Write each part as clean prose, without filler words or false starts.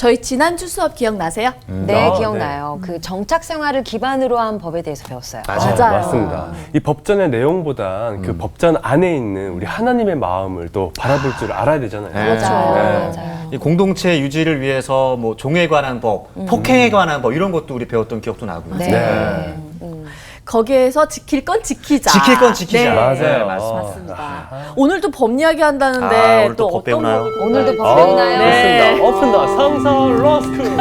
저희 지난주 수업 기억나세요? 네, 기억나요. 그 정착 생활을 기반으로 한 법에 대해서 배웠어요. 맞아요. 맞습니다. 이 법전의 내용보다 그 법전 안에 있는 우리 하나님의 마음을 또 바라볼 줄 알아야 되잖아요. 그렇죠. 맞아요. 이 공동체 유지를 위해서 뭐 종에 관한 법, 폭행에 관한 법 이런 것도 우리 배웠던 기억도 나고요. 네. 거기에서 지킬 건 지키자. 지킬 건 지키자. 네. 맞아요. 네, 맞습니다. 맞습니다. 오늘도 법 이야기 한다는데 오늘 또 법 배우나요? 오늘도 법 배우나요? 네. 맞습니다. 오픈 더 성서 로스쿨.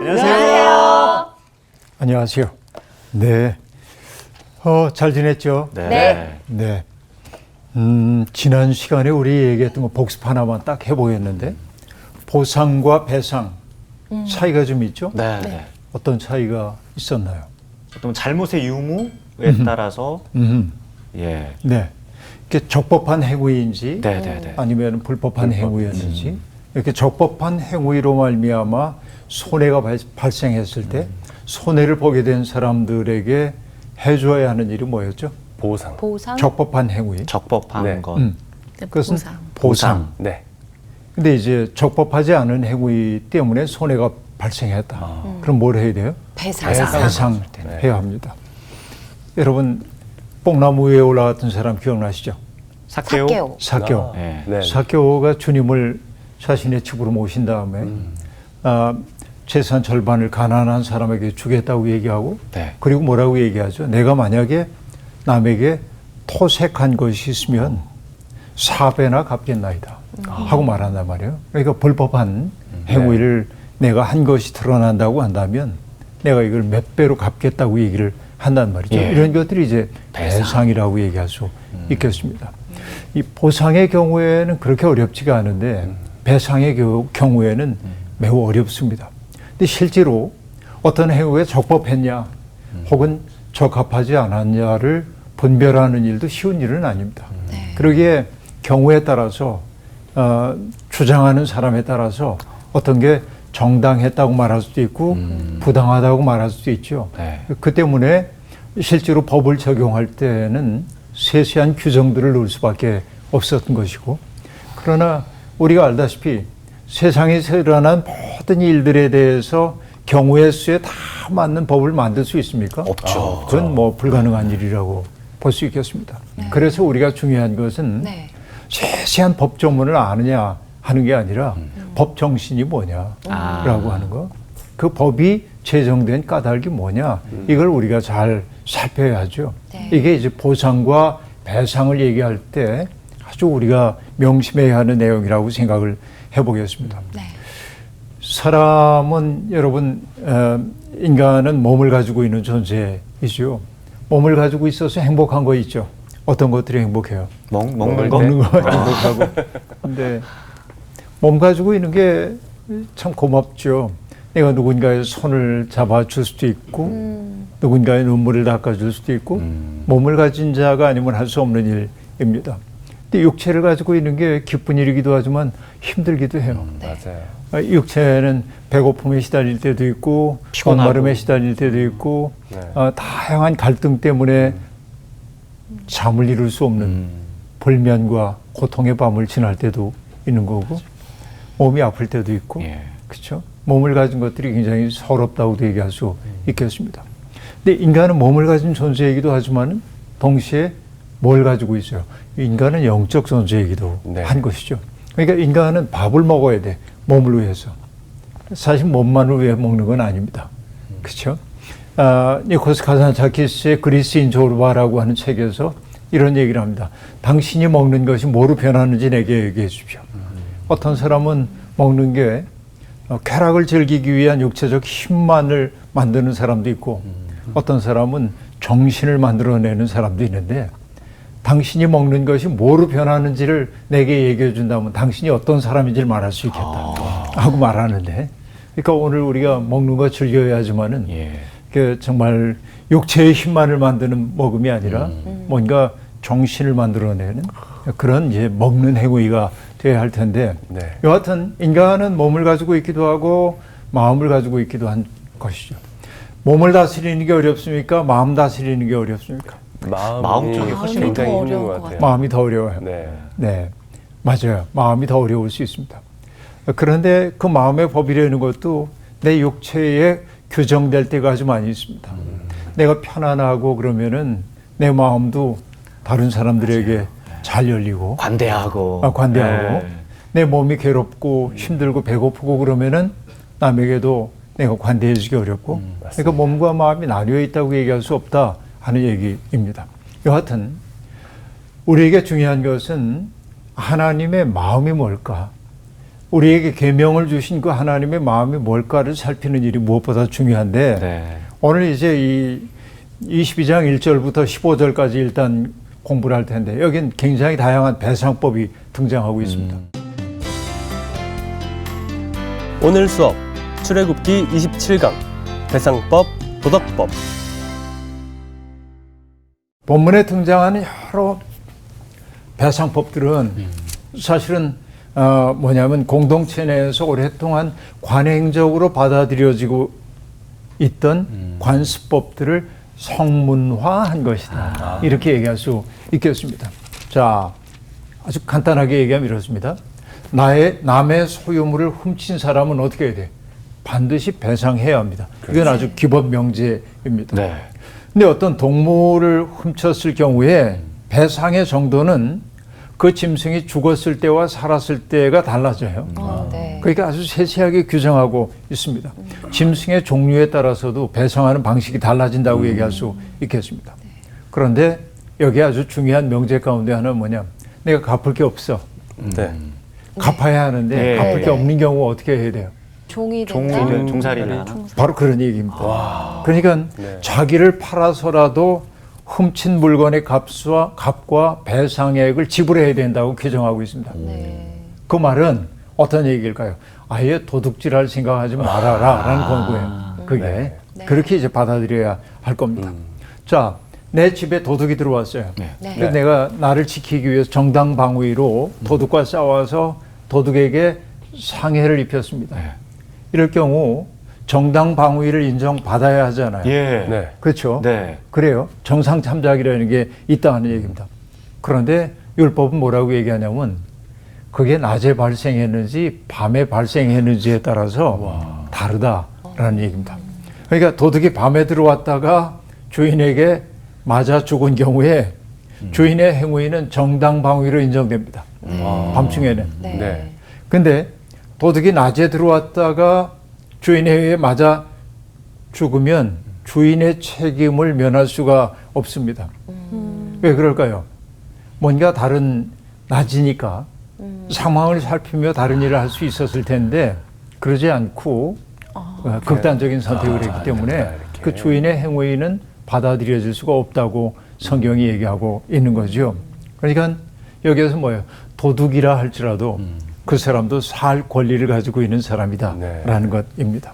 안녕하세요. 안녕하세요. 네. 잘 지냈죠? 네. 네. 지난 시간에 우리 얘기했던 거 복습 하나만 딱 해보겠는데, 보상과 배상 차이가 좀 있죠? 네. 어떤 차이가 있었나요? 어떤 잘못의 유무에 따라서 예. 네. 이게 적법한 행위인지 네. 아니면 불법한 행위였는지, 이렇게 적법한 행위로 말미암아 손해가 발생했을 때 손해를 보게 된 사람들에게 해줘야 하는 일이 뭐였죠? 보상. 보상? 적법한 행위. 적법한 네. 것. 그것은 보상. 보상. 네. 근데 이제 적법하지 않은 행위 때문에 손해가 발생했다. 그럼 뭘 해야 돼요? 배상. 배상해야 합니다. 여러분, 뽕나무 위에 올라갔던 사람 기억나시죠? 사케오. 사케오. 네. 네. 사케오가 주님을 자신의 집으로 모신 다음에 재산 절반을 가난한 사람에게 주겠다고 얘기하고, 네. 그리고 뭐라고 얘기하죠? 내가 만약에 남에게 토색한 것이 있으면 4배나 갚겠나이다 하고 말한단 말이에요. 그러니까 불법한 행위를 내가 한 것이 드러난다고 한다면 내가 이걸 몇 배로 갚겠다고 얘기를 한단 말이죠. 예. 이런 것들이 이제 배상이라고 얘기할 수 있겠습니다. 이 보상의 경우에는 그렇게 어렵지가 않은데 배상의 경우에는 매우 어렵습니다. 근데 실제로 어떤 행위에 적법했냐 혹은 적합하지 않았냐를 분별하는 일도 쉬운 일은 아닙니다. 그러기에 경우에 따라서 주장하는 사람에 따라서 어떤 게 정당했다고 말할 수도 있고 부당하다고 말할 수도 있죠. 네. 그 때문에 실제로 법을 적용할 때는 세세한 규정들을 넣을 수밖에 없었던 것이고, 그러나 우리가 알다시피 세상에서 일어난 모든 일들에 대해서 경우의 수에 다 맞는 법을 만들 수 있습니까? 없죠. 그건 뭐 불가능한 일이라고 볼 수 있겠습니다. 그래서 우리가 중요한 것은 네. 세세한 법조문을 아느냐 하는 게 아니라 법 정신이 뭐냐라고 하는 거. 그 법이 제정된 까닭이 뭐냐, 이걸 우리가 잘 살펴야죠. 네. 이게 이제 보상과 배상을 얘기할 때 아주 우리가 명심해야 하는 내용이라고 생각을 해보겠습니다. 네. 사람은 여러분, 인간은 몸을 가지고 있는 존재이죠. 몸을 가지고 있어서 행복한 거 있죠. 어떤 것들이 행복해요? 먹는 거? 먹는 거 행복하고. 근데 몸 가지고 있는 게 참 고맙죠. 내가 누군가의 손을 잡아줄 수도 있고, 누군가의 눈물을 닦아줄 수도 있고, 몸을 가진 자가 아니면 할 수 없는 일입니다. 근데 육체를 가지고 있는 게 기쁜 일이기도 하지만 힘들기도 해요. 맞아요. 육체는 배고픔에 시달릴 때도 있고, 피곤하고. 목마름에 시달릴 때도 있고, 네. 다양한 갈등 때문에 잠을 이룰 수 없는 불면과 고통의 밤을 지날 때도 있는 거고, 몸이 아플 때도 있고, 예. 그렇죠? 몸을 가진 것들이 굉장히 서럽다고도 얘기할 수 있겠습니다. 근데 인간은 몸을 가진 존재이기도 하지만 동시에 뭘 가지고 있어요? 인간은 영적 존재이기도 네. 한 것이죠. 그러니까 인간은 밥을 먹어야 돼. 몸을 위해서. 사실 몸만을 위해 먹는 건 아닙니다. 그렇죠? 니코스 카산차키스의 그리스인 조르바라고 하는 책에서 이런 얘기를 합니다. 당신이 먹는 것이 뭐로 변하는지 내게 얘기해 주십시오. 어떤 사람은 먹는 게 쾌락을 즐기기 위한 육체적 힘만을 만드는 사람도 있고, 어떤 사람은 정신을 만들어내는 사람도 있는데, 당신이 먹는 것이 뭐로 변하는지를 내게 얘기해 준다면 당신이 어떤 사람인지를 말할 수 있겠다 하고 말하는데, 그러니까 오늘 우리가 먹는 거 즐겨야지만은 그 정말 육체의 힘만을 만드는 먹음이 아니라 뭔가 정신을 만들어내는 그런 이제 먹는 행위가 돼야 할 텐데, 네. 여하튼 인간은 몸을 가지고 있기도 하고 마음을 가지고 있기도 한 것이죠. 몸을 다스리는 게 어렵습니까? 마음 다스리는 게 어렵습니까? 마음 쪽이 훨씬 굉장히 더 힘든 어려운 것 것 같아요. 마음이 더 어려워요. 네. 네. 맞아요. 마음이 더 어려울 수 있습니다. 그런데 그 마음의 법이라는 것도 내 육체에 규정될 때가 아주 많이 있습니다. 내가 편안하고 그러면은 내 마음도 다른 사람들에게 잘 열리고 관대하고. 관대하고 네. 내 몸이 괴롭고 힘들고 배고프고 그러면은 남에게도 내가 관대해지기 어렵고 그러니까 몸과 마음이 나뉘어 있다고 얘기할 수 없다 하는 얘기입니다. 여하튼 우리에게 중요한 것은 하나님의 마음이 뭘까? 우리에게 계명을 주신 그 하나님의 마음이 뭘까를 살피는 일이 무엇보다 중요한데 네. 오늘 이제 이 22장 1절부터 15절까지 일단 공부를 할 텐데 여긴 굉장히 다양한 배상법이 등장하고 있습니다. 오늘 수업 출애굽기 27강 배상법, 도덕법. 본문에 등장하는 여러 배상법들은 사실은 뭐냐면 공동체 내에서 오랫동안 관행적으로 받아들여지고 있던 관습법들을 성문화한 것이다. 이렇게 얘기할 수 있겠습니다. 자, 아주 간단하게 얘기하면 이렇습니다. 남의 소유물을 훔친 사람은 어떻게 해야 돼? 반드시 배상해야 합니다. 이건 아주 기본 명제입니다. 네. 근데 어떤 동물을 훔쳤을 경우에 배상의 정도는 그 짐승이 죽었을 때와 살았을 때가 달라져요. 네. 그러니까 아주 세세하게 규정하고 있습니다. 짐승의 종류에 따라서도 배상하는 방식이 달라진다고 얘기할 수 있겠습니다. 그런데 여기 아주 중요한 명제 가운데 하나는 뭐냐? 내가 갚을 게 없어. 네. 갚아야 하는데 네. 갚을 네. 게 없는 경우 어떻게 해야 돼요? 종이 된다. 종살이나. 바로 그런 얘기입니다. 그러니까 네. 자기를 팔아서라도 훔친 물건의 값과 배상액을 지불해야 된다고 규정하고 있습니다. 네. 그 말은 어떤 얘기일까요? 아예 도둑질할 생각하지 말아라 라는 권고예요. 그게 네. 그렇게 이제 받아들여야 할 겁니다. 자, 내 집에 도둑이 들어왔어요. 네. 그래서 내가 나를 지키기 위해서 정당방위로 도둑과 싸워서 도둑에게 상해를 입혔습니다. 이럴 경우 정당방위를 인정받아야 하잖아요. 예. 네. 그렇죠? 네. 그래요. 정상참작이라는 게 있다는 얘기입니다. 그런데 율법은 뭐라고 얘기하냐면 그게 낮에 발생했는지 밤에 발생했는지에 따라서 다르다라는 얘기입니다. 그러니까 도둑이 밤에 들어왔다가 주인에게 맞아 죽은 경우에 주인의 행위는 정당방위로 인정됩니다. 밤중에는. 네. 네. 근데 도둑이 낮에 들어왔다가 주인에 의해 맞아 죽으면 주인의 책임을 면할 수가 없습니다. 왜 그럴까요? 뭔가 다른 낮이니까 상황을 살피며 다른 일을 할 수 있었을 텐데 그러지 않고 극단적인 선택을 했기 때문에 이렇게. 그 주인의 행위는 받아들여질 수가 없다고 성경이 얘기하고 있는 거죠. 그러니까 여기에서 뭐예요? 도둑이라 할지라도 그 사람도 살 권리를 가지고 있는 사람이다라는 것입니다.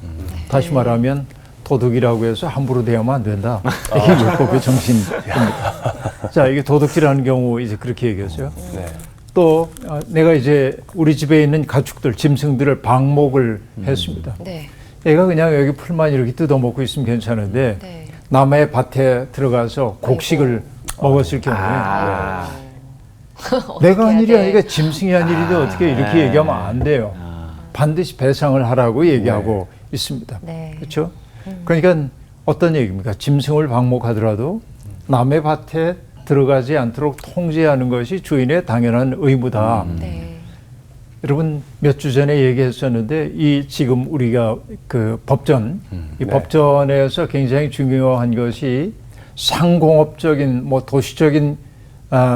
다시 말하면 도둑이라고 해서 함부로 대하면 안 된다. 이게 율법의 정신입니다. 자, 이게 도둑질하는 경우 이제 그렇게 얘기했어요. 네. 또 내가 이제 우리 집에 있는 가축들, 짐승들을 방목을 했습니다. 네. 얘가 그냥 여기 풀만 이렇게 뜯어먹고 있으면 괜찮은데 네. 남의 밭에 들어가서 곡식을 먹었을 경우에 내가 한 일이 아니라 짐승이 한 일인데 어떻게 이렇게 얘기하면 안 돼요. 반드시 배상을 하라고 얘기하고 있습니다. 네. 그렇죠? 그러니까 어떤 얘기입니까? 짐승을 방목하더라도 남의 밭에 들어가지 않도록 통제하는 것이 주인의 당연한 의무다. 네. 여러분 몇 주 전에 얘기했었는데 이 지금 우리가 그 법전 이 법전에서 굉장히 중요한 것이 상공업적인 뭐 도시적인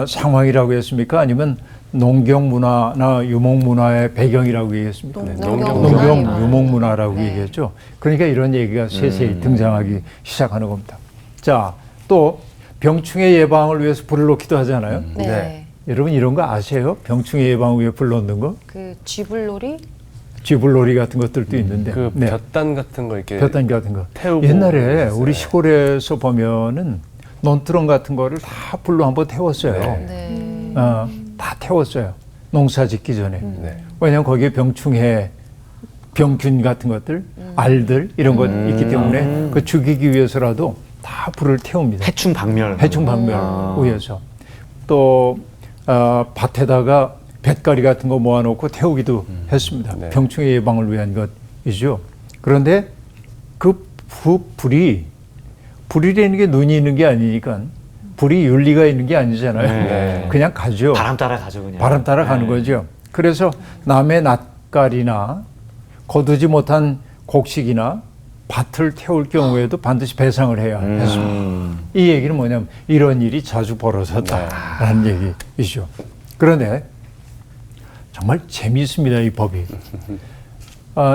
상황이라고 했습니까? 아니면 농경 문화나 유목 문화의 배경이라고 얘기했습니까? 농경 유목 문화라고 네. 얘기했죠. 그러니까 이런 얘기가 세세히 등장하기 시작하는 겁니다. 자, 또 병충해 예방을 위해서 불을 놓기도 하잖아요. 네. 네. 여러분 이런 거 아세요? 병충해 예방 위에 불 놓는 거? 그 쥐불놀이? 쥐불놀이 같은 것들도 있는데. 그 네. 볕단 같은 거 이렇게 볕단 같은 거. 태우고 옛날에 그랬어요. 우리 시골에서 보면은 논두렁 같은 거를 다 불로 한번 태웠어요. 네. 다 태웠어요. 농사 짓기 전에. 네. 왜냐하면 거기에 병충해, 병균 같은 것들, 알들 이런 것 있기 때문에 그 죽이기 위해서라도 다 불을 태웁니다. 해충 박멸. 해충 박멸 위해서. 또 밭에다가 뱃가리 같은 거 모아놓고 태우기도 했습니다. 네. 병충해 예방을 위한 것이죠. 그런데 그 불이라는 게 눈이 있는 게 아니니까 불이 윤리가 있는 게 아니잖아요. 네. 그냥 가죠. 바람 따라 가죠 그냥. 바람 따라 가는 네. 거죠. 그래서 남의 낯가리나 거두지 못한 곡식이나 밭을 태울 경우에도 반드시 배상을 해야 했습니다. 이 얘기는 뭐냐면 이런 일이 자주 벌어졌다라는 얘기이죠. 그런데 정말 재미있습니다, 이 법이.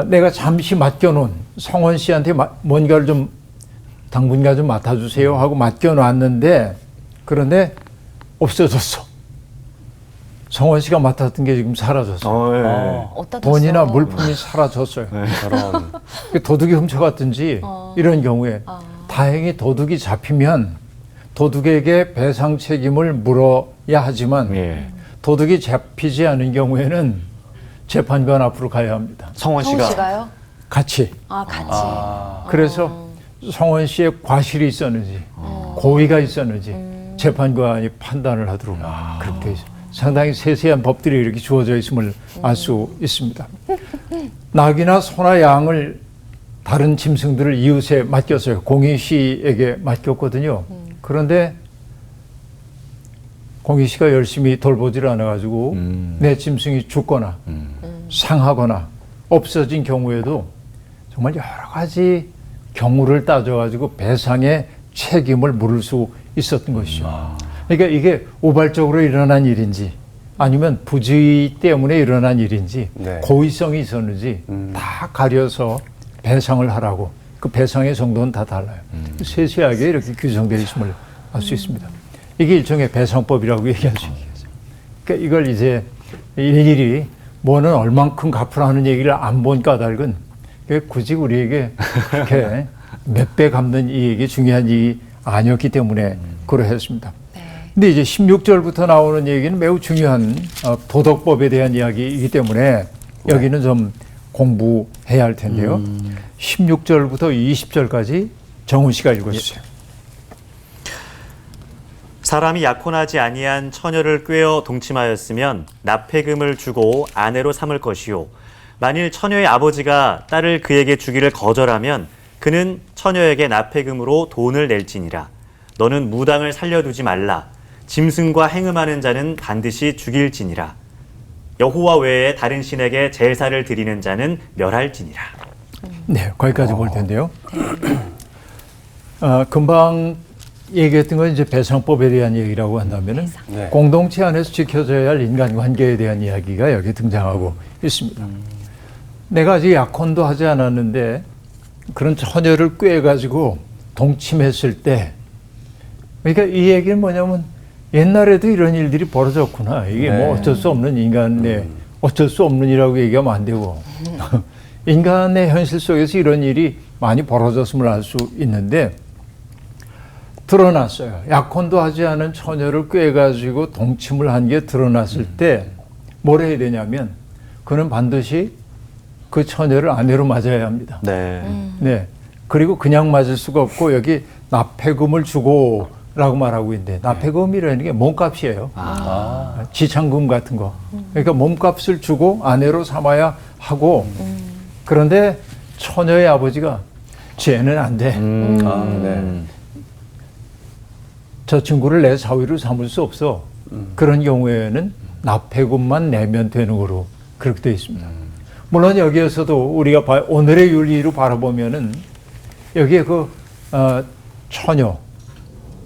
내가 잠시 맡겨놓은 성원 씨한테 뭔가를 좀 당분간 좀 맡아주세요 하고 맡겨놨는데 그런데 없어졌어. 성원 씨가 맡았던 게 지금 사라졌어. 예. 어디다 돈이나 뒀어? 물품이 사라졌어요. 저런. 도둑이 훔쳐갔든지 이런 경우에 다행히 도둑이 잡히면 도둑에게 배상 책임을 물어야 하지만 예. 도둑이 잡히지 않은 경우에는 재판관 앞으로 가야 합니다. 성원 씨가. 성훈 씨가요? 같이. 아, 같이. 그래서 성원 씨의 과실이 있었는지 고의가 있었는지 재판관이 판단을 하도록 그렇게 돼 있어요. 상당히 세세한 법들이 이렇게 주어져 있음을 알 수 있습니다. 낙이나 소나 양을 다른 짐승들을 이웃에 맡겼어요. 공희 씨에게 맡겼거든요. 그런데 공희 씨가 열심히 돌보지를 않아가지고 내 짐승이 죽거나 상하거나 없어진 경우에도 정말 여러 가지 경우를 따져가지고 배상의 책임을 물을 수 있었던 것이죠. 그러니까 이게 우발적으로 일어난 일인지 아니면 부주의 때문에 일어난 일인지 네. 고의성이 있었는지 다 가려서 배상을 하라고 그 배상의 정도는 다 달라요. 세세하게 이렇게 규정되어 있음을 알 수 있습니다. 이게 일종의 배상법이라고 얘기할 수 있겠죠. 그러니까 이걸 이제 일일이 뭐는 얼만큼 갚으라는 얘기를 안 본 까닭은 굳이 우리에게 그렇게 몇 배 갚는 이 얘기 중요한 일이 아니었기 때문에 그러했습니다. 근데 이제 16절부터 나오는 얘기는 매우 중요한 도덕법에 대한 이야기이기 때문에 여기는 좀 공부해야 할 텐데요. 16절부터 20절까지 정훈 씨가 읽어주세요. 사람이 약혼하지 아니한 처녀를 꾀어 동침하였으면 납폐금을 주고 아내로 삼을 것이요. 만일 처녀의 아버지가 딸을 그에게 주기를 거절하면 그는 처녀에게 납폐금으로 돈을 낼지니라. 너는 무당을 살려두지 말라. 짐승과 행음하는 자는 반드시 죽일지니라. 여호와 외에 다른 신에게 제사를 드리는 자는 멸할지니라. 네, 거기까지 볼 텐데요. 금방 얘기했던 건 이제 배상법에 대한 얘기라고 한다면은 네. 공동체 안에서 지켜져야 할 인간관계에 대한 이야기가 여기 등장하고 있습니다. 내가 아직 약혼도 하지 않았는데 그런 처녀를 꾀가지고 동침했을 때, 그러니까 이 얘기는 뭐냐면 옛날에도 이런 일들이 벌어졌구나. 이게 뭐 어쩔 수 없는 인간의 어쩔 수 없는 일이라고 얘기하면 안 되고 인간의 현실 속에서 이런 일이 많이 벌어졌음을 알 수 있는데 드러났어요. 약혼도 하지 않은 처녀를 꾀가지고 동침을 한 게 드러났을 때 뭘 해야 되냐면 그는 반드시 그 처녀를 아내로 맞아야 합니다. 네. 네. 그리고 그냥 맞을 수가 없고 여기 납폐금을 주고 라고 말하고 있는데 납폐금이라는 게 몸값이에요. 지참금 같은 거. 그러니까 몸값을 주고 아내로 삼아야 하고 그런데 처녀의 아버지가 쟤는 안 돼. 네. 저 친구를 내 사위로 삼을 수 없어. 그런 경우에는 납폐금만 내면 되는 거로 그렇게 되어 있습니다. 물론 여기에서도 우리가 오늘의 윤리로 바라보면은 여기에 그 처녀의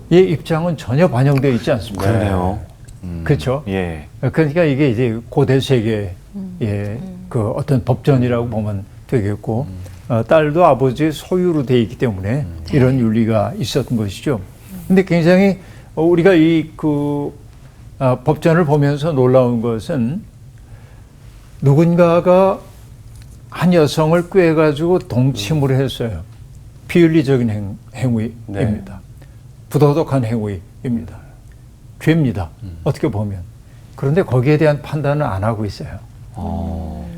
입장은 전혀 반영되어 있지 않습니다. 그러네요. 그렇죠. 예. 그러니까 이게 이제 고대 세계의 그 어떤 법전이라고 보면 되겠고 딸도 아버지의 소유로 되어 있기 때문에 이런 윤리가 있었던 것이죠. 근데 굉장히 우리가 이 법전을 보면서 놀라운 것은 누군가가 한 여성을 꾀가지고 동침을 했어요. 비윤리적인 행위입니다. 네. 부도덕한 행위입니다. 죄입니다. 어떻게 보면. 그런데 거기에 대한 판단은 안 하고 있어요.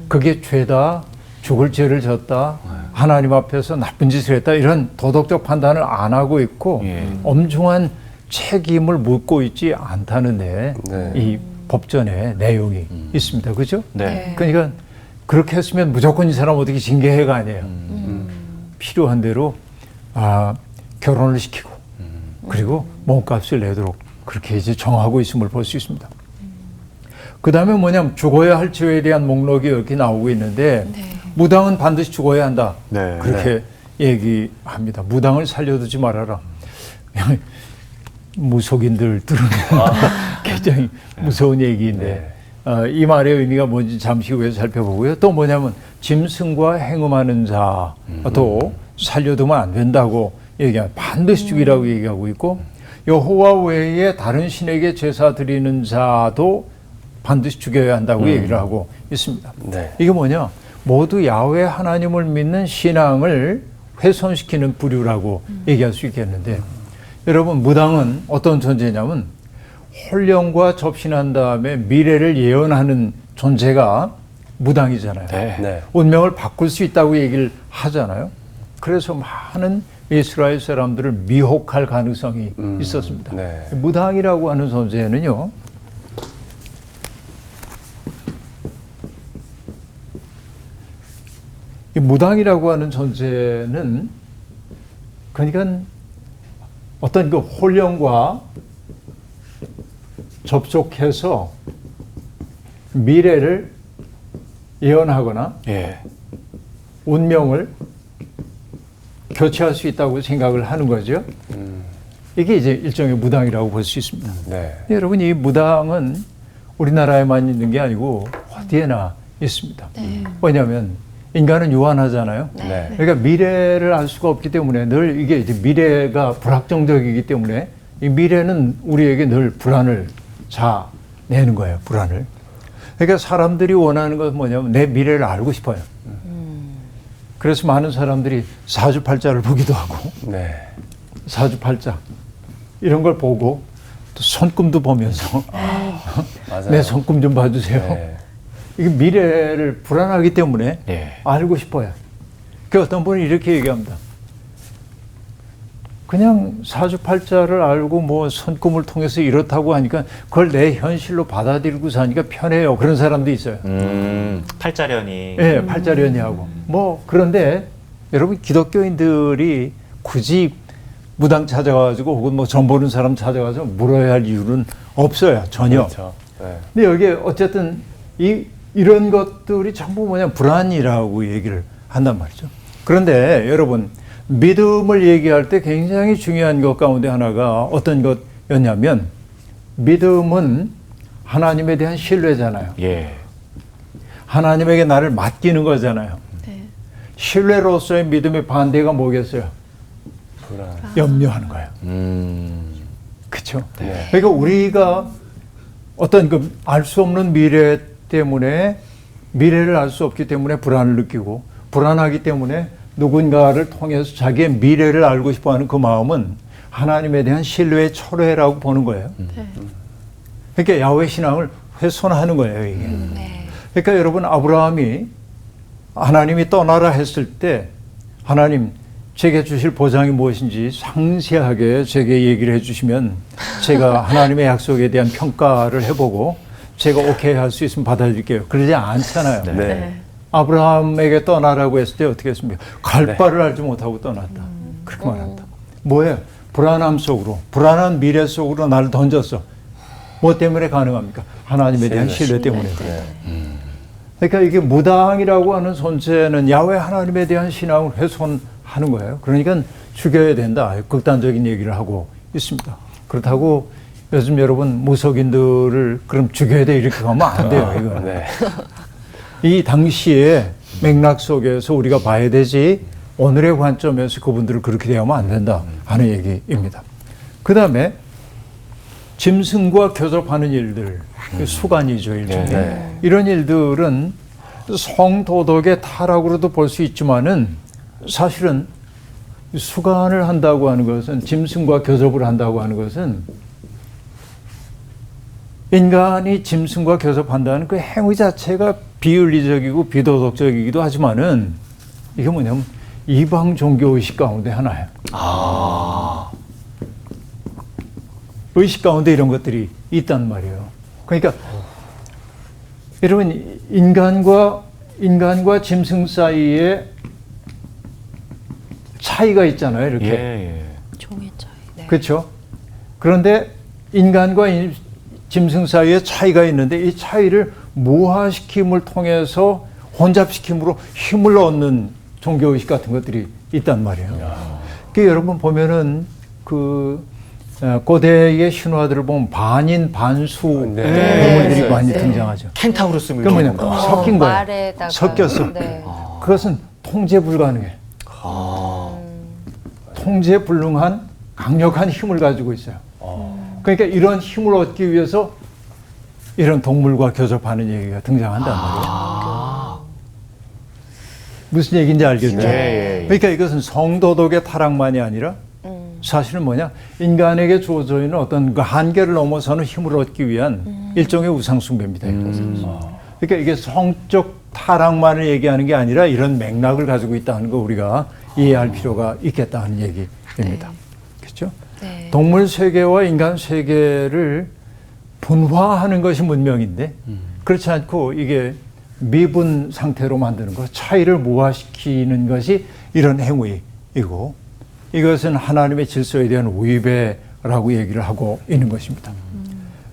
그게 죄다, 죽을 죄를 졌다, 하나님 앞에서 나쁜 짓을 했다, 이런 도덕적 판단을 안 하고 있고 엄중한 책임을 묻고 있지 않다는데 네. 이 법전에 내용이 있습니다. 그죠? 네. 그러니까 그렇게 했으면 무조건 이 사람 어떻게 징계해가 아니에요. 필요한 대로 결혼을 시키고 그리고 몸값을 내도록 그렇게 이제 정하고 있음을 볼 수 있습니다. 그 다음에 뭐냐면 죽어야 할 죄에 대한 목록이 이렇게 나오고 있는데 무당은 반드시 죽어야 한다. 네. 그렇게 얘기합니다. 무당을 살려두지 말아라. 무속인들 들으면 굉장히 무서운 얘기인데 이 말의 의미가 뭔지 잠시 후에 살펴보고요. 또 뭐냐면 짐승과 행음하는 자도 살려두면 안 된다고 얘기합니다. 반드시 죽이라고 얘기하고 있고 여호와 외에 다른 신에게 제사 드리는 자도 반드시 죽여야 한다고 얘기를 하고 있습니다. 네. 이게 뭐냐? 모두 야훼 하나님을 믿는 신앙을 훼손시키는 부류라고 얘기할 수 있겠는데 여러분 무당은 어떤 존재냐면 혼령과 접신한 다음에 미래를 예언하는 존재가 무당이잖아요. 네. 운명을 바꿀 수 있다고 얘기를 하잖아요. 그래서 많은 이스라엘 사람들을 미혹할 가능성이 있었습니다. 네. 무당이라고 하는 존재는요. 이 무당이라고 하는 존재는 그러니까 어떤 그 혼령과 접촉해서 미래를 예언하거나 예. 운명을 교체할 수 있다고 생각을 하는 거죠. 이게 이제 일종의 무당이라고 볼 수 있습니다. 네. 여러분 이 무당은 우리나라에만 있는 게 아니고 어디에나 있습니다. 왜냐하면 인간은 유한하잖아요. 네. 그러니까 미래를 알 수가 없기 때문에 늘 이게 이제 미래가 불확정적이기 때문에 이 미래는 우리에게 늘 불안을 자내는 거예요. 불안을. 그러니까 사람들이 원하는 건 뭐냐면 내 미래를 알고 싶어요. 그래서 많은 사람들이 사주팔자를 보기도 하고 네. 사주팔자 이런 걸 보고 또 손금도 보면서 맞아요. 내 손금 좀 봐주세요. 네. 이게 미래를 불안하기 때문에 네. 알고 싶어요. 그 어떤 분이 이렇게 얘기합니다. 그냥 사주팔자를 알고 뭐 손금을 통해서 이렇다고 하니까 그걸 내 현실로 받아들이고 사니까 편해요. 그런 사람도 있어요. 팔자련이. 예, 팔자련이하고. 뭐 그런데 여러분 기독교인들이 굳이 무당 찾아가지고 혹은 뭐 점 보는 사람 찾아가서 물어야 할 이유는 없어요. 전혀. 그렇죠. 네. 근데 여기에 어쨌든 이런 것들이 전부 뭐냐면 불안이라고 얘기를 한단 말이죠. 그런데 여러분 믿음을 얘기할 때 굉장히 중요한 것 가운데 하나가 어떤 것이었냐면 믿음은 하나님에 대한 신뢰잖아요. 예. 하나님에게 나를 맡기는 거잖아요. 네. 신뢰로서의 믿음의 반대가 뭐겠어요? 불안. 염려하는 거예요. 그렇죠? 네. 그러니까 우리가 어떤 그 알 수 없는 미래 때문에 미래를 알 수 없기 때문에 불안을 느끼고 불안하기 때문에 누군가를 통해서 자기의 미래를 알고 싶어하는 그 마음은 하나님에 대한 신뢰의 철회라고 보는 거예요. 네. 그러니까 야훼 신앙을 훼손하는 거예요, 이게. 그러니까 여러분 아브라함이 하나님이 떠나라 했을 때 하나님 제게 주실 보장이 무엇인지 상세하게 제게 얘기를 해주시면 제가 하나님의 약속에 대한 평가를 해보고 제가 오케이 할 수 있으면 받아들일게요. 그러지 않잖아요. 네. 아브라함에게 떠나라고 했을 때 어떻게 했습니까? 갈 바를 알지 못하고 떠났다. 그렇게 말한다. 뭐예요? 불안함 속으로, 불안한 미래 속으로 나를 던졌어. 뭐 때문에 가능합니까? 하나님에 대한 신뢰 때문에. 그러니까 이게 무당이라고 하는 존재는 야훼 하나님에 대한 신앙을 훼손하는 거예요. 그러니까 죽여야 된다. 극단적인 얘기를 하고 있습니다. 그렇다고 요즘 여러분 무속인들을 그럼 죽여야 돼 이렇게 가면 안 돼요. 이거는. 네. 이 당시의 맥락 속에서 우리가 봐야 되지 오늘의 관점에서 그분들을 그렇게 대하면 안 된다 하는 얘기입니다. 그 다음에 짐승과 교접하는 일들, 수간이죠. 일종의. 네. 이런 일들은 성도덕의 타락으로도 볼 수 있지만은 사실은 수간을 한다고 하는 것은 짐승과 교접을 한다고 하는 것은 인간이 짐승과 교접한다는 그 행위 자체가 비윤리적이고 비도덕적이기도 하지만은 이게 뭐냐면 이방 종교 의식 가운데 하나예요. 의식 가운데 이런 것들이 있단 말이에요. 그러니까 여러분 인간과 짐승 사이에 차이가 있잖아요. 이렇게. 예. 종의 차이. 네. 그렇죠. 그런데 인간과 짐승 사이에 차이가 있는데 이 차이를 무화시킴을 통해서 혼잡시킴으로 힘을 얻는 종교의식 같은 것들이 있단 말이에요. 그 여러분 보면은 고대의 신화들을 보면 반인 반수 동물들이 네. 많이 등장하죠. 켄타우루스 뭐 그 이런 뭐냐 거. 섞인 거예요. 말에다가. 섞였어. 네. 그것은 통제 불가능해. 통제 불능한 강력한 힘을 가지고 있어요. 그러니까 이런 힘을 얻기 위해서 이런 동물과 교접하는 얘기가 등장한단 말이에요. 무슨 얘기인지 알겠죠? 예. 그러니까 이것은 성도덕의 타락만이 아니라 사실은 뭐냐? 인간에게 주어져 있는 어떤 그 한계를 넘어서는 힘을 얻기 위한 일종의 우상숭배입니다. 그러니까 이게 성적 타락만을 얘기하는 게 아니라 이런 맥락을 가지고 있다는 거 우리가 이해할 필요가 있겠다는 얘기입니다. 그렇죠? 네. 동물 세계와 인간 세계를 분화하는 것이 문명인데 그렇지 않고 이게 미분 상태로 만드는 것, 차이를 무화시키는 것이 이런 행위이고 이것은 하나님의 질서에 대한 위배라고 얘기를 하고 있는 것입니다.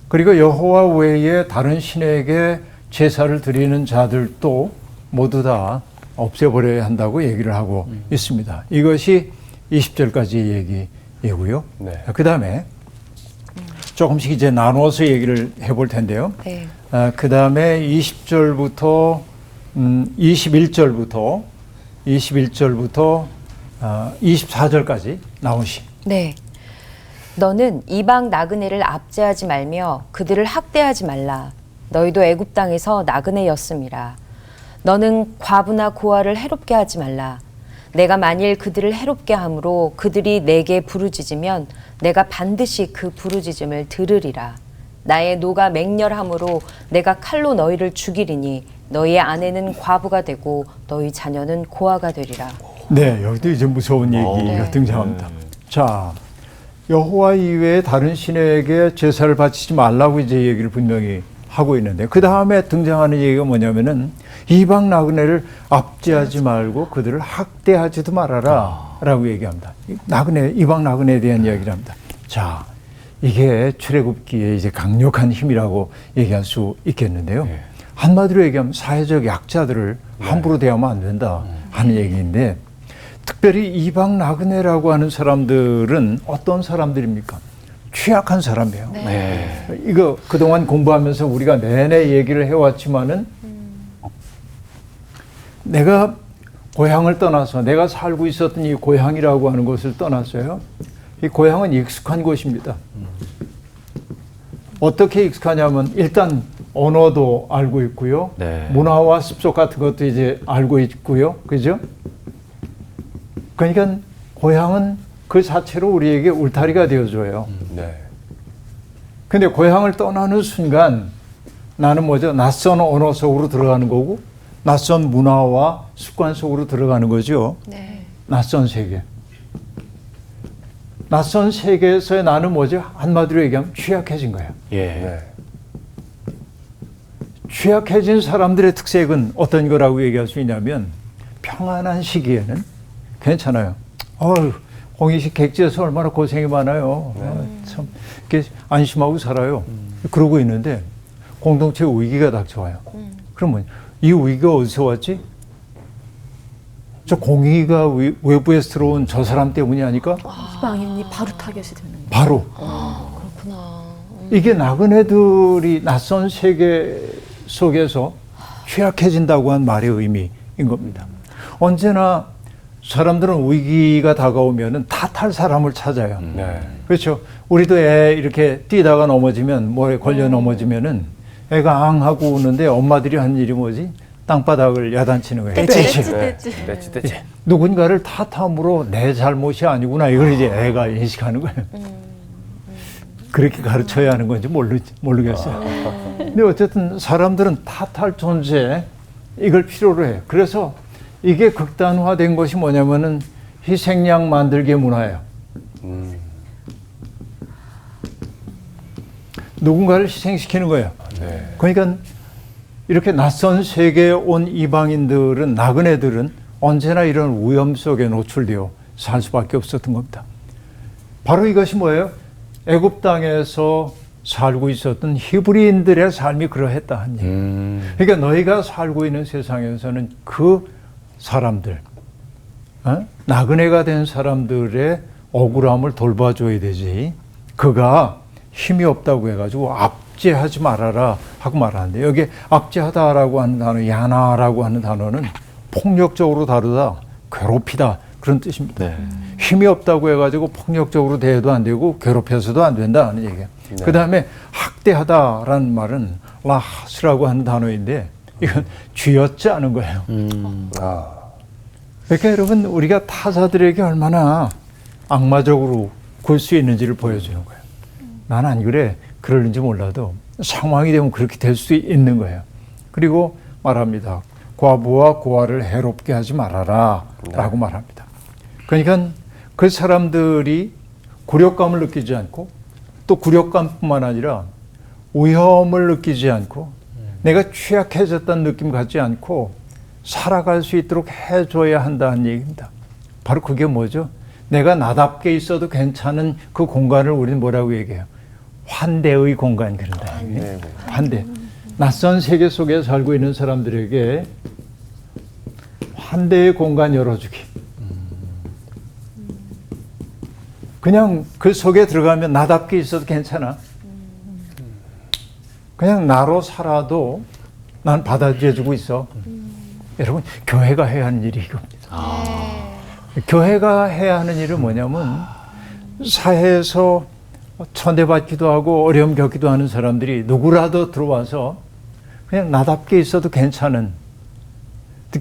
그리고 여호와 외에 다른 신에게 제사를 드리는 자들도 모두 다 없애버려야 한다고 얘기를 하고 있습니다. 이것이 20절까지 얘기이고요. 네. 그 다음에 조금씩 이제 나누어서 얘기를 해볼 텐데요. 네. 그 다음에 21절부터 24절까지 나오시. 네. 너는 이방 나그네를 압제하지 말며 그들을 학대하지 말라. 너희도 애굽 땅에서 나그네였음이라. 너는 과부나 고아를 해롭게 하지 말라. 내가 만일 그들을 해롭게 함으로 그들이 내게 부르짖으면 내가 반드시 그 부르짖음을 들으리라. 나의 노가 맹렬함으로 내가 칼로 너희를 죽이리니 너희의 아내는 과부가 되고 너희 자녀는 고아가 되리라. 네, 여기도 이제 무서운 얘기가 네. 등장합니다. 자, 여호와 이외에 다른 신에게 제사를 바치지 말라고 이제 얘기를 분명히 하고 있는데 그 다음에 등장하는 얘기가 뭐냐면은 이방 나그네를 압제하지 말고 그들을 학대하지도 말아라 라고 얘기합니다. 이방 나그네에 대한 이야기를 합니다. 자, 이게 출애굽기에 이제 강력한 힘이라고 얘기할 수 있겠는데요. 한마디로 얘기하면 사회적 약자들을 함부로 대하면 안 된다 하는 얘기인데 특별히 이방 나그네라고 하는 사람들은 어떤 사람들입니까? 취약한 사람이에요. 이거 그동안 공부하면서 우리가 내내 얘기를 해왔지만은 내가 고향을 떠나서 내가 살고 있었던 이 고향이라고 하는 것을 떠났어요. 이 고향은 익숙한 곳입니다. 어떻게 익숙하냐면 일단 언어도 알고 있고요. 네. 문화와 습속 같은 것도 이제 알고 있고요. 그죠? 그러니까 고향은 그 자체로 우리에게 울타리가 되어줘요. 네. 근데 고향을 떠나는 순간 나는 뭐죠? 낯선 언어 속으로 들어가는 거고 낯선 문화와 습관 속으로 들어가는 거죠. 네. 낯선 세계. 낯선 세계에서의 나는 뭐죠? 한마디로 얘기하면 취약해진 거예요. 예. 네. 취약해진 사람들의 특색은 어떤 거라고 얘기할 수 있냐면 평안한 시기에는 괜찮아요. 홍익식 객지에서 얼마나 고생이 많아요. 참 이렇게 안심하고 살아요. 그러고 있는데 공동체 위기가 닥쳐와요. 그러면 이 위기가 어디서 왔지? 저 공의가 외부에서 들어온 저 사람 때문이 아닐까? 이방인이 바로 타겟이 되는 거예요. 바로. 그렇구나. 이게 나그네들이 낯선 세계 속에서 취약해진다고 한 말의 의미인 겁니다. 언제나 사람들은 위기가 다가오면은 탓할 사람을 찾아요. 네. 그렇죠. 우리도 애 이렇게 뛰다가 넘어지면 뭐에 걸려 넘어지면은 애가 앙 하고 우는데 엄마들이 하는 일이 뭐지? 땅바닥을 야단치는 거예요. 떼치. 누군가를 탓함으로 내 잘못이 아니구나 이걸 이제 애가 인식하는 거예요. 그렇게 가르쳐야 하는 건지 모르겠어요. 근데 어쨌든 사람들은 탓할 존재 이걸 필요로 해요. 그래서 이게 극단화된 것이 뭐냐면은 희생양 만들기 문화예요. 누군가를 희생시키는 거예요. 네. 그러니까 이렇게 낯선 세계에 온 이방인들은, 나그네들은 언제나 이런 위험 속에 노출되어 살 수밖에 없었던 겁니다. 바로 이것이 뭐예요? 애굽 땅에서 살고 있었던 히브리인들의 삶이 그러했다 한 얘기. 그러니까 너희가 살고 있는 세상에서는 그 사람들, 나그네가 된 사람들의 억울함을 돌봐줘야 되지. 그가 힘이 없다고 해가지고 압제하지 말아라 하고 말하는데, 여기 압제하다라고 하는 단어, 야나라고 하는 단어는 폭력적으로 다루다, 괴롭히다 그런 뜻입니다. 네. 힘이 없다고 해가지고 폭력적으로 대해도 안 되고 괴롭혀서도 안 된다 하는 얘기예요. 네. 그 다음에 학대하다라는 말은 라하스라고 하는 단어인데 이건 쥐어짜 하는 거예요. 아. 그러니까 여러분, 우리가 타자들에게 얼마나 악마적으로 굴 수 있는지를 보여주는 거예요. 난 안 그래, 그러는지 몰라도 상황이 되면 그렇게 될 수 있는 거예요. 그리고 말합니다. 과부와 고아를 해롭게 하지 말아라 라고 말합니다. 그러니까 그 사람들이 굴욕감을 느끼지 않고, 또 굴욕감뿐만 아니라 위험을 느끼지 않고, 내가 취약해졌다는 느낌 갖지 않고 살아갈 수 있도록 해줘야 한다는 얘기입니다. 바로 그게 뭐죠? 내가 나답게 있어도 괜찮은 그 공간을 우리는 뭐라고 얘기해요? 환대의 공간, 그런다. 환대. 낯선 세계 속에 살고 있는 사람들에게 환대의 공간 열어주기. 그냥 그 속에 들어가면 나답게 있어도 괜찮아. 그냥 나로 살아도 난 받아들여주고 있어. 여러분, 교회가 해야 하는 일이 이겁니다. 교회가 해야 하는 일은 뭐냐면, 사회에서 천대받기도 하고 어려움 겪기도 하는 사람들이 누구라도 들어와서 그냥 나답게 있어도 괜찮은,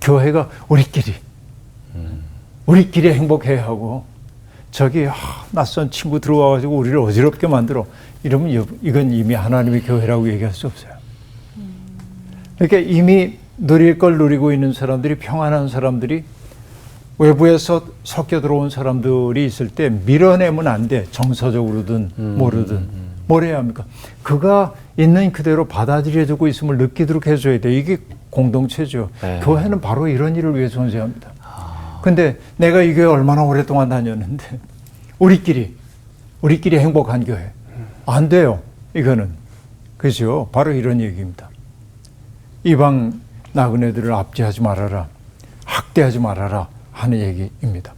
교회가 우리끼리 행복해야 하고, 저기 낯선 친구 들어와가지고 우리를 어지럽게 만들어, 이러면 이건 이미 하나님의 교회라고 얘기할 수 없어요. 그러니까 이미 누릴 걸 누리고 있는 사람들이, 평안한 사람들이 외부에서 섞여 들어온 사람들이 있을 때 밀어내면 안 돼. 정서적으로든 뭐로든. 뭘 해야 합니까? 그가 있는 그대로 받아들여주고 있음을 느끼도록 해줘야 돼. 이게 공동체죠. 네. 교회는 바로 이런 일을 위해 존재합니다. 근데 내가 이 교회 얼마나 오랫동안 다녔는데 우리끼리 행복한 교회. 안 돼요. 이거는. 그죠? 바로 이런 얘기입니다. 이방 나그네들을 압제하지 말아라. 학대하지 말아라 하는 얘기입니다.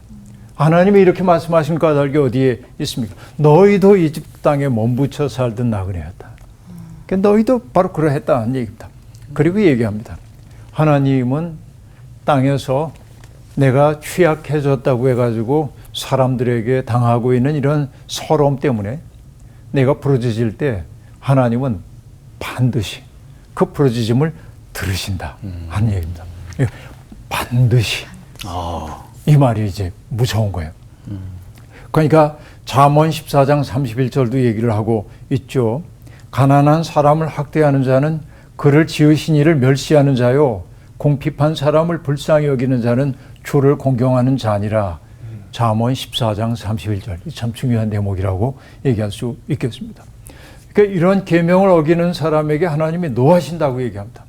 하나님이 이렇게 말씀하신 까닭이 어디에 있습니까? 너희도 이집트 땅에 몸부쳐 살던 나그네였다. 그러니까 너희도 바로 그러했다는 얘기입니다. 그리고 얘기합니다. 하나님은 땅에서 내가 취약해졌다고 해가지고 사람들에게 당하고 있는 이런 서러움 때문에 내가 부르짖을 때 하나님은 반드시 그 부르짖음을 들으신다 하는 얘기입니다. 반드시. 이 말이 이제 무서운 거예요. 그러니까 잠언 14장 31절도 얘기를 하고 있죠. 가난한 사람을 학대하는 자는 그를 지으신 이를 멸시하는 자요, 공핍한 사람을 불쌍히 여기는 자는 주를 공경하는 자니라. 잠언 14장 31절. 참 중요한 대목이라고 얘기할 수 있겠습니다. 그러니까 이런 계명을 어기는 사람에게 하나님이 노하신다고 얘기합니다.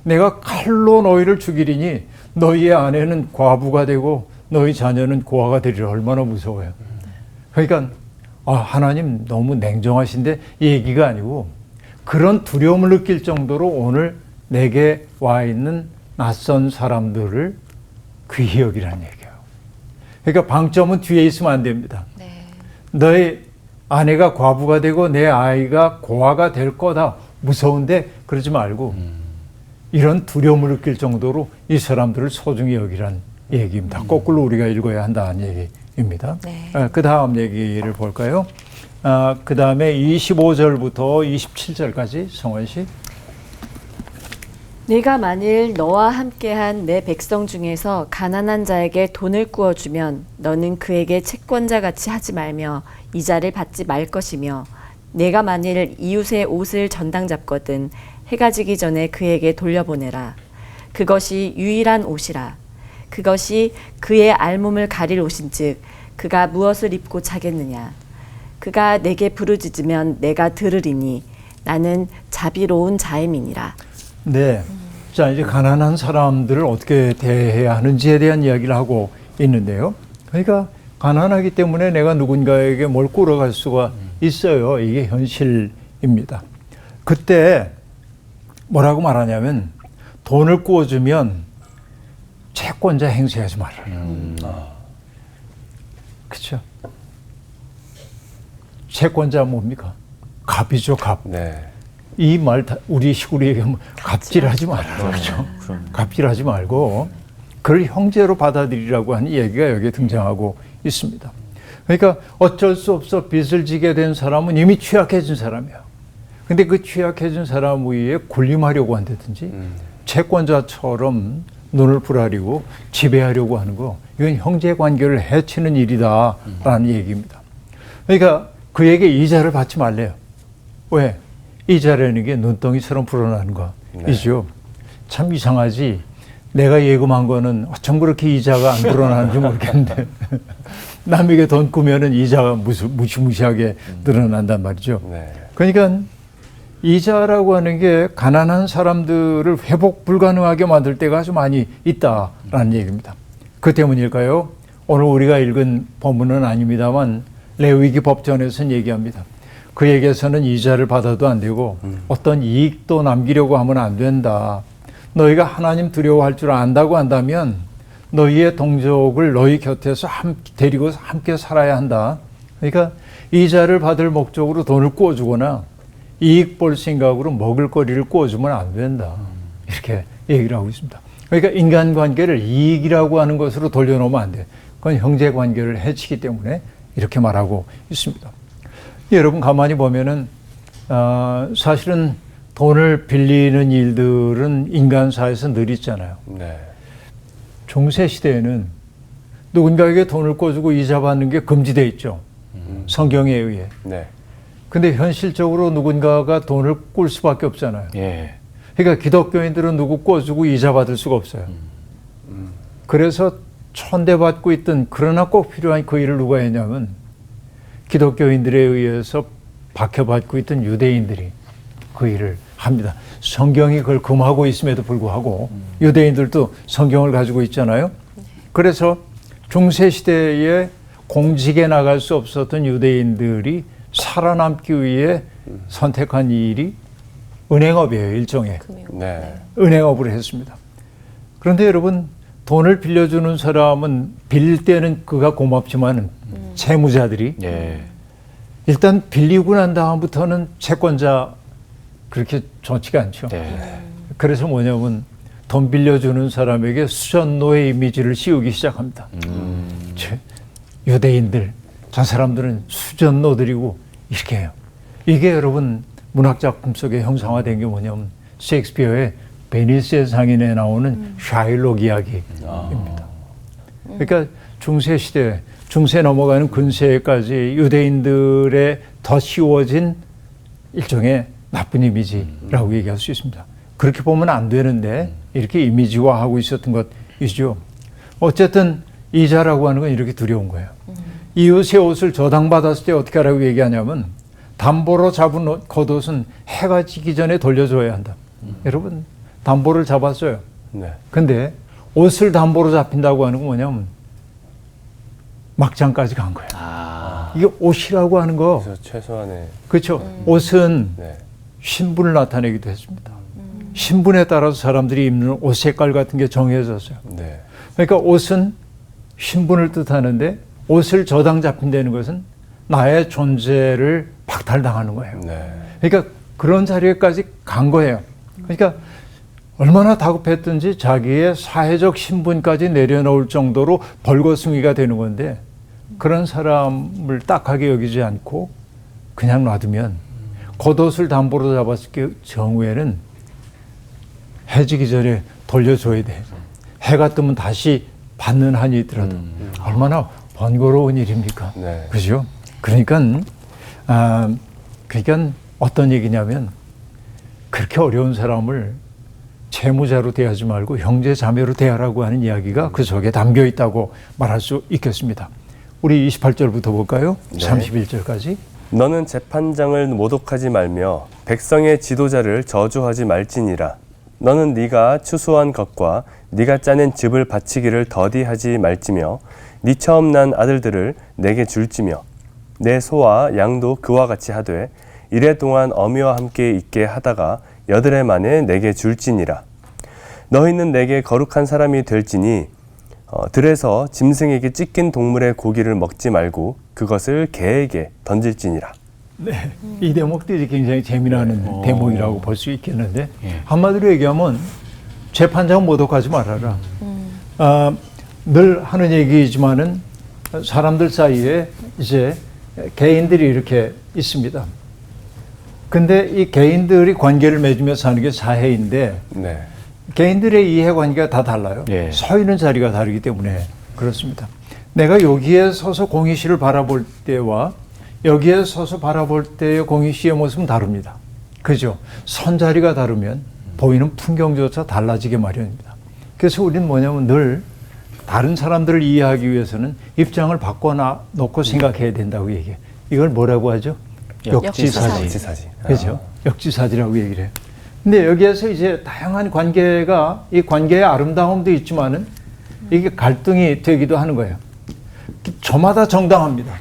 내가 칼로 너희를 죽이리니 너희의 아내는 과부가 되고 너희 자녀는 고아가 되리라. 얼마나 무서워요. 그러니까 하나님 너무 냉정하신데 얘기가 아니고, 그런 두려움을 느낄 정도로 오늘 내게 와 있는 낯선 사람들을 귀히 여기라는 얘기예요. 그러니까 방점은 뒤에 있으면 안 됩니다. 너희 아내가 과부가 되고 내 아이가 고아가 될 거다. 무서운데 그러지 말고 이런 두려움을 느낄 정도로 이 사람들을 소중히 여기란 얘기입니다. 거꾸로 우리가 읽어야 한다는 얘기입니다. 네. 그 다음 얘기를 볼까요? 그 다음에 25절부터 27절까지 성원 씨. 내가 만일 너와 함께한 내 백성 중에서 가난한 자에게 돈을 구워주면 너는 그에게 채권자같이 하지 말며 이자를 받지 말 것이며, 내가 만일 이웃의 옷을 전당 잡거든 해가 지기 전에 그에게 돌려보내라. 그것이 유일한 옷이라. 그것이 그의 알몸을 가릴 옷인즉 그가 무엇을 입고 자겠느냐. 그가 내게 부르짖으면 내가 들으리니 나는 자비로운 자임이니라. 네. 자, 이제 가난한 사람들을 어떻게 대해야 하는지에 대한 이야기를 하고 있는데요. 그러니까 가난하기 때문에 내가 누군가에게 뭘 꾸러갈 수가 있어요. 이게 현실입니다. 그때 뭐라고 말하냐면 돈을 꾸어주면 채권자 행세하지 말아라. 그렇죠? 채권자 뭡니까? 갑이죠, 갑. 네. 이 말 우리 시골에 얘기하면 갑질하지 말아라. 그렇죠? 갑질하지 말고 그걸 형제로 받아들이라고 하는 얘기가 여기에 등장하고 있습니다. 그러니까 어쩔 수 없어 빚을 지게 된 사람은 이미 취약해진 사람이야. 근데 그 취약해진 사람 위에 군림하려고 한다든지 채권자처럼 눈을 부라리고 지배하려고 하는 거, 이건 형제 관계를 해치는 일이다라는 얘기입니다. 그러니까 그에게 이자를 받지 말래요. 왜? 이자라는 게 눈덩이처럼 불어나는 거이죠. 참 이상하지. 내가 예금한 거는 어쩜 그렇게 이자가 안 불어나는지 모르겠는데 남에게 돈 꾸면은 이자가 무시무시하게 늘어난단 말이죠. 네. 그러니까 이자라고 하는 게 가난한 사람들을 회복 불가능하게 만들 때가 아주 많이 있다라는 얘기입니다. 그 때문일까요? 오늘 우리가 읽은 본문은 아닙니다만 레위기 법전에서는 얘기합니다. 그에게서는 이자를 받아도 안 되고 어떤 이익도 남기려고 하면 안 된다. 너희가 하나님 두려워할 줄 안다고 한다면 너희의 동족을 너희 곁에서 데리고 함께 살아야 한다. 그러니까 이자를 받을 목적으로 돈을 꾸어주거나 이익 볼 생각으로 먹을거리를 꾸어주면 안 된다. 이렇게 얘기를 하고 있습니다. 그러니까 인간관계를 이익이라고 하는 것으로 돌려놓으면 안 돼. 그건 형제관계를 해치기 때문에 이렇게 말하고 있습니다. 여러분 가만히 보면은 사실은 돈을 빌리는 일들은 인간사에서 늘 있잖아요. 네. 중세 시대에는 누군가에게 돈을 꿔주고 이자 받는 게 금지돼 있죠. 성경에 의해. 네. 근데 현실적으로 누군가가 돈을 꿀 수밖에 없잖아요. 예. 그러니까 기독교인들은 누구 꿔주고 이자 받을 수가 없어요. 그래서 천대받고 있던, 그러나 꼭 필요한 그 일을 누가 했냐면 기독교인들에 의해서 박해받고 있던 유대인들이 그 일을 합니다. 성경이 그걸 금하고 있음에도 불구하고 유대인들도 성경을 가지고 있잖아요. 그래서 중세시대에 공직에 나갈 수 없었던 유대인들이 살아남기 위해 선택한 일이 은행업이에요. 일종의 네. 은행업을 했습니다. 그런데 여러분, 돈을 빌려주는 사람은 빌릴 때는 그가 고맙지만 채무자들이 예. 일단 빌리고 난 다음부터는 채권자 그렇게 좋지가 않죠. 네. 그래서 뭐냐면 돈 빌려주는 사람에게 수전노의 이미지를 씌우기 시작합니다. 유대인들, 저 사람들은 수전노들이고 이렇게 해요. 이게 여러분 문학작품 속에 형상화된 게 뭐냐면 셰익스피어의 베니스의 상인에 나오는 샤일록 이야기입니다. 그러니까 중세시대, 중세 넘어가는 근세까지 유대인들의 더 씌워진 일종의 나쁜 이미지라고 얘기할 수 있습니다. 그렇게 보면 안 되는데 이렇게 이미지화하고 있었던 것이죠. 어쨌든 이자라고 하는 건 이렇게 두려운 거예요. 이웃의 옷을 저당받았을 때 어떻게 하라고 얘기하냐면 담보로 잡은 겉옷은 해가 지기 전에 돌려줘야 한다. 여러분 담보를 잡았어요. 네. 근데 옷을 담보로 잡힌다고 하는 건 뭐냐면 막장까지 간 거예요. 이게 옷이라고 하는 거, 그래서 최소한의 그렇죠. 옷은 네. 신분을 나타내기도 했습니다. 신분에 따라서 사람들이 입는 옷 색깔 같은 게 정해졌어요. 네. 그러니까 옷은 신분을 뜻하는데 옷을 저당 잡힌다는 것은 나의 존재를 박탈당하는 거예요. 네. 그러니까 그런 자리에까지 간 거예요. 그러니까 얼마나 다급했든지 자기의 사회적 신분까지 내려놓을 정도로 벌거숭이가 되는 건데 그런 사람을 딱하게 여기지 않고 그냥 놔두면 겉옷을 담보로 잡았을 경우에는 해지기 전에 돌려줘야 돼. 해가 뜨면 다시 받는 한이 있더라도 얼마나 번거로운 일입니까? 네. 그죠? 그러니까 어떤 얘기냐면 그렇게 어려운 사람을 채무자로 대하지 말고 형제 자매로 대하라고 하는 이야기가 그 속에 담겨 있다고 말할 수 있겠습니다. 우리 28절부터 볼까요? 네. 31절까지. 너는 재판장을 모독하지 말며 백성의 지도자를 저주하지 말지니라. 너는 네가 추수한 것과 네가 짜낸 즙을 바치기를 더디하지 말지며 네 처음 난 아들들을 내게 줄지며 내 소와 양도 그와 같이 하되 이래 동안 어미와 함께 있게 하다가 8해 만에 내게 줄지니라. 너희는 내게 거룩한 사람이 될지니 들에서 짐승에게 찢긴 동물의 고기를 먹지 말고 그것을 개에게 던질지니라. 네, 이 대목들이 굉장히 재미나는 대목이라고 볼 수 있겠는데 한마디로 얘기하면 재판장 모독하지 말아라. 늘 하는 얘기이지만은 사람들 사이에 이제 개인들이 이렇게 있습니다. 근데 이 개인들이 관계를 맺으며 사는 게 사회인데 네. 개인들의 이해관계가 다 달라요. 예. 서 있는 자리가 다르기 때문에 그렇습니다. 내가 여기에 서서 공희 씨를 바라볼 때와 여기에 서서 바라볼 때의 공희 씨의 모습은 다릅니다. 그죠? 선 자리가 다르면 보이는 풍경조차 달라지게 마련입니다. 그래서 우리는 뭐냐면 늘 다른 사람들을 이해하기 위해서는 입장을 바꿔놓고 생각해야 된다고 얘기해요. 이걸 뭐라고 하죠? 역지사지. 역지사지. 그죠? 역지사지라고 얘기를 해요. 근데 여기에서 이제 다양한 관계가 이 관계의 아름다움도 있지만은 이게 갈등이 되기도 하는 거예요. 저마다 정당합니다.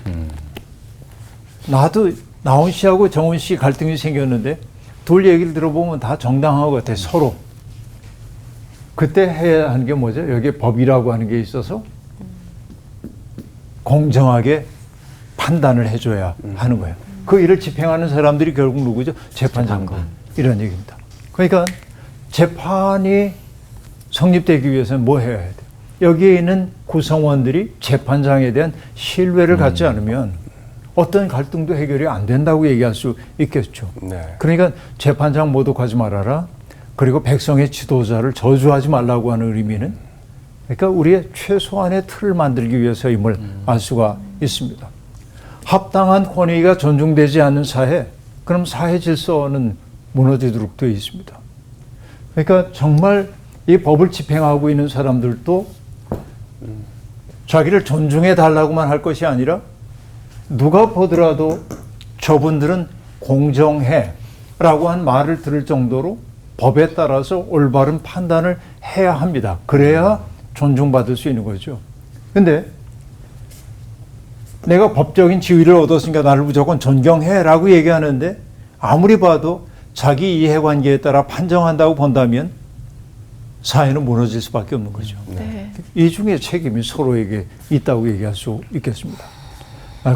나도 나온 씨하고 정훈 씨 갈등이 생겼는데 둘 얘기를 들어보면 다 정당한 것 같아요. 서로. 그때 해야 하는 게 뭐죠? 여기에 법이라고 하는 게 있어서 공정하게 판단을 해줘야 하는 거예요. 그 일을 집행하는 사람들이 결국 누구죠? 재판장관. 이런 얘기입니다. 그러니까 재판이 성립되기 위해서는 뭐 해야 돼요? 여기에 있는 구성원들이 재판장에 대한 신뢰를 갖지 않으면 어떤 갈등도 해결이 안 된다고 얘기할 수 있겠죠. 네. 그러니까 재판장 모독하지 말아라. 그리고 백성의 지도자를 저주하지 말라고 하는 의미는 그러니까 우리의 최소한의 틀을 만들기 위해서임을 알 수가 있습니다. 합당한 권위가 존중되지 않는 사회, 그럼 사회 질서는 무너지도록 되어 있습니다. 그러니까 정말 이 법을 집행하고 있는 사람들도 자기를 존중해 달라고만 할 것이 아니라 누가 보더라도 저분들은 공정해 라고 한 말을 들을 정도로 법에 따라서 올바른 판단을 해야 합니다. 그래야 존중받을 수 있는 거죠. 근데 내가 법적인 지위를 얻었으니까 나를 무조건 존경해 라고 얘기하는데 아무리 봐도 자기 이해관계에 따라 판정한다고 본다면 사회는 무너질 수밖에 없는 거죠. 네. 이 중에 책임이 서로에게 있다고 얘기할 수 있겠습니다.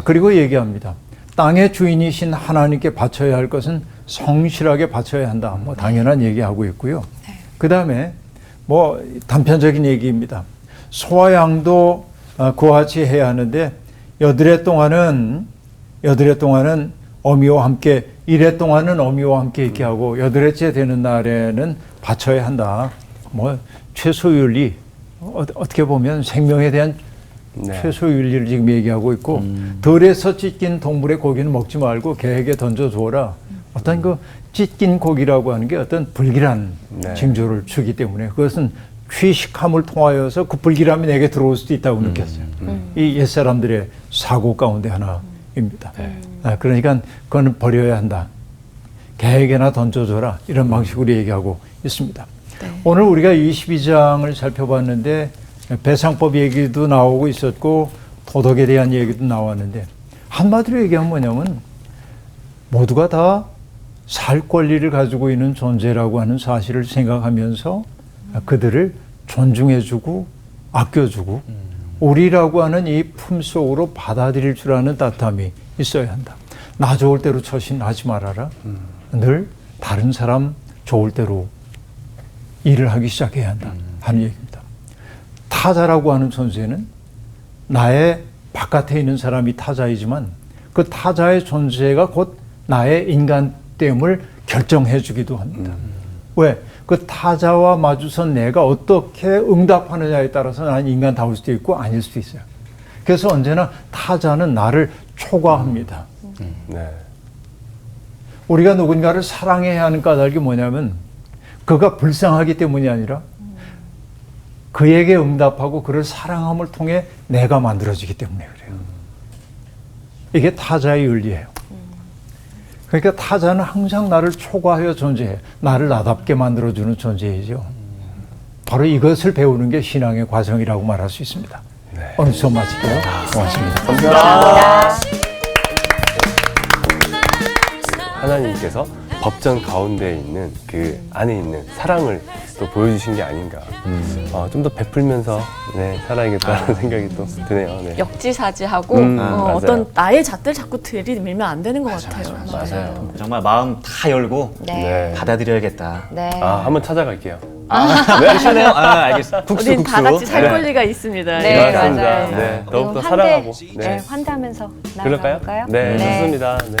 그리고 얘기합니다. 땅의 주인이신 하나님께 바쳐야 할 것은 성실하게 바쳐야 한다. 뭐 당연한 얘기하고 있고요. 그 다음에 뭐 단편적인 얘기입니다. 소와 양도 그와 같이 해야 하는데 8해 동안은 어미와 함께 1해 동안은 어미와 함께 있게 하고 8해째 되는 날에는 바쳐야 한다. 뭐 최소윤리 어떻게 보면 생명에 대한 네. 최소윤리를 지금 얘기하고 있고 덜에서 찢긴 동물의 고기는 먹지 말고 개에게 던져주어라. 어떤 그 찢긴 고기라고 하는 게 어떤 불길한 네. 징조를 주기 때문에 그것은 취식함을 통하여서 그 불길함이 내게 들어올 수도 있다고 느꼈어요. 이 옛사람들의 사고 가운데 하나입니다. 그러니까 그건 버려야 한다. 개에게나 던져줘라. 이런 방식으로 얘기하고 있습니다. 네. 오늘 우리가 22장을 살펴봤는데 배상법 얘기도 나오고 있었고 도덕에 대한 얘기도 나왔는데 한마디로 얘기하면 뭐냐면 모두가 다 살 권리를 가지고 있는 존재라고 하는 사실을 생각하면서 그들을 존중해주고 아껴주고 우리라고 하는 이 품속으로 받아들일 줄 아는 따뜻함이 있어야 한다. 나 좋을 대로 처신하지 말아라. 늘 다른 사람 좋을 대로 일을 하기 시작해야 한다 하는 얘기입니다. 타자라고 하는 존재는 나의 바깥에 있는 사람이 타자이지만 그 타자의 존재가 곧 나의 인간됨을 결정해 주기도 합니다. 왜? 그 타자와 마주선 내가 어떻게 응답하느냐에 따라서 나는 인간다울 수도 있고 아닐 수도 있어요. 그래서 언제나 타자는 나를 초과합니다. 네. 우리가 누군가를 사랑해야 하는 까닭이 뭐냐면 그가 불쌍하기 때문이 아니라 그에게 응답하고 그를 사랑함을 통해 내가 만들어지기 때문에 그래요. 이게 타자의 윤리예요. 그러니까 타자는 항상 나를 초과하여 존재해. 나를 나답게 만들어주는 존재이죠. 바로 이것을 배우는 게 신앙의 과정이라고 말할 수 있습니다. 네. 오늘 수업 마칠게요. 고맙습니다. 하나님께서 법전 가운데 있는 그 안에 있는 사랑을 또 보여주신 게 아닌가. 좀 더 베풀면서 네, 살아야겠다는 생각이 또 드네요. 네. 역지사지하고 맞아요. 어떤 나의 잣들 자꾸 들이밀면 안 되는 것 같아요. 맞아요. 정말 마음 다 열고 네. 받아들여야겠다. 네. 한번 찾아갈게요. 그러시네요. 알겠습니다. 국수 우린 다 같이 살 네. 권리가 있습니다. 네, 맞습니다. 맞아요. 네, 더욱더 그리고 사랑하고. 네, 환대하면서 그럴까요? 나아가볼까요? 네, 좋습니다. 네.